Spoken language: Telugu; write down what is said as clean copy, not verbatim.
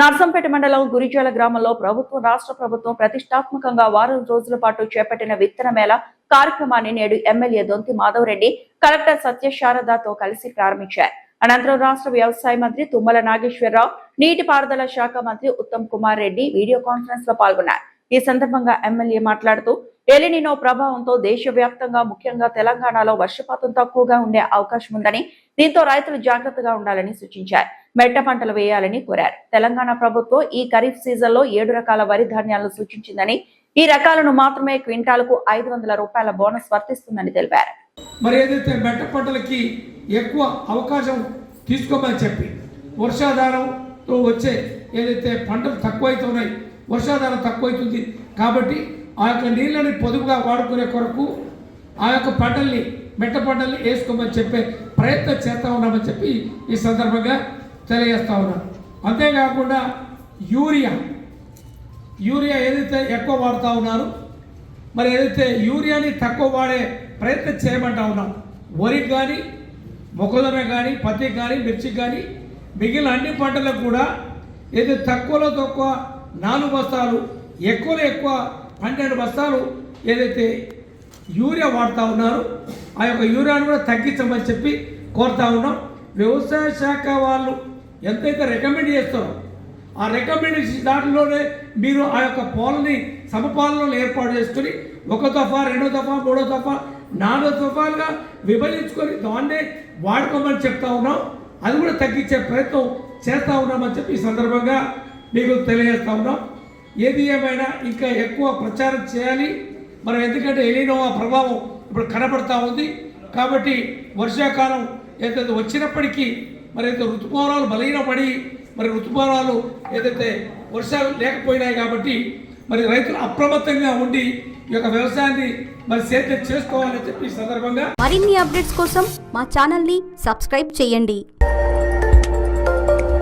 నర్సంపేట మండలం గురిజాల గ్రామంలో ప్రభుత్వం రాష్ట్ర ప్రభుత్వం ప్రతిష్టాత్మకంగా వారం రోజుల పాటు చేపట్టిన విత్తన మేళ కార్యక్రమాన్ని నేడు ఎమ్మెల్యే దొంతి మాధవరెడ్డి కలెక్టర్ సత్యశారదతో కలిసి ప్రారంభించారు. అనంతరం రాష్ట్ర వ్యవసాయ మంత్రి తుమ్మల నాగేశ్వరరావు, నీటిపారుదల శాఖ మంత్రి ఉత్తమ్ కుమార్ రెడ్డి వీడియో కాన్ఫరెన్స్ లో పాల్గొన్నారు. ఈ సందర్భంగా ఎమ్మెల్యే మాట్లాడుతూ ఎలినినో ప్రభావంతో దేశవ్యాప్తంగా ముఖ్యంగా తెలంగాణలో వర్షపాతం తక్కువగా ఉండే అవకాశం ఉందని, దీంతో రైతులు జాగ్రత్తగా ఉండాలని సూచించారు. మెట్ట పంటలు వేయాలని కోరారు. తెలంగాణ ప్రభుత్వం ఈ ఖరీఫ్ సీజన్ లో 7 రకాల వరి ధాన్యాలను సూచించిందని, ఈ రకాలను మాత్రమే క్వింటాలకు 500 రూపాయల బోనస్ వర్తిస్తుందని తెలిపారు. మరి ఏదైతే మెట్ట పంటలకి ఎక్కువ అవకాశం తీసుకోమని చెప్పి వర్షాధారంతో వచ్చే ఏదైతే పంటలు తక్కువైతున్నాయి, వర్షాధారం తక్కువైతుంది కాబట్టి ఆ యొక్క నీళ్ళని పొదుపుగా వాడుకునే కొరకు ఆ యొక్క పంటల్ని మెట్ట పంటల్ని వేసుకోమని చెప్పే ప్రయత్నం చేస్తూ ఉన్నామని చెప్పి ఈ సందర్భంగా తెలియజేస్తూ ఉన్నాను. అంతేకాకుండా యూరియా ఏదైతే ఎక్కువ వాడుతూ ఉన్నారు, మరి ఏదైతే యూరియాని తక్కువ వాడే ప్రయత్నం చేయమంటా ఉన్నాం. వరికి కానీ, మొక్కజొన్న కానీ, పత్తికి కానీ, మిర్చికి కానీ, మిగిలిన అన్ని పంటలకు కూడా ఏదైతే తక్కువలో తక్కువ 4 బస్తాలు, ఎక్కువలో ఎక్కువ 12 బస్తాలు ఏదైతే యూరియా వాడుతూ ఉన్నారు, ఆ యొక్క యూరియాను కూడా తగ్గించమని చెప్పి కోరుతా ఉన్నాం. వ్యవసాయ శాఖ వాళ్ళు ఎంతైతే రికమెండ్ చేస్తారో ఆ రికమెండేషన్ దాంట్లోనే మీరు ఆ యొక్క పాలని సమపాలనలో ఏర్పాటు చేసుకుని 1 దఫా, 2 దఫా, 3 దఫా, 4 దఫాలుగా విభజించుకొని దాన్నే వాడుకోమని చెప్తా ఉన్నాం. అది కూడా తగ్గించే ప్రయత్నం చేస్తూ ఉన్నామని చెప్పి ఈ సందర్భంగా మీకు తెలియజేస్తూ ఉన్నాం. ఏది ఏమైనా ఇంకా ఎక్కువ ప్రచారం చేయాలి మనం, ఎందుకంటే ఎలినో ప్రభావం ఇప్పుడు కనబడతా ఉంది. కాబట్టి వర్షాకాలం ఏదైతే వచ్చినప్పటికీ మరి అయితే ఋతుపవనాలు బలహీనపడి, మరి ఋతుపవనాలు ఏదైతే వర్షాలు లేకపోయినాయి కాబట్టి మరి రైతులు అప్రమత్తంగా ఉండి ఈ యొక్క వ్యవసాయాన్ని మరి సేద్యం చేసుకోవాలని చెప్పి ఈ సందర్భంగా మరిన్ని అప్డేట్స్ కోసం మా ఛానల్ని సబ్స్క్రైబ్ చేయండి.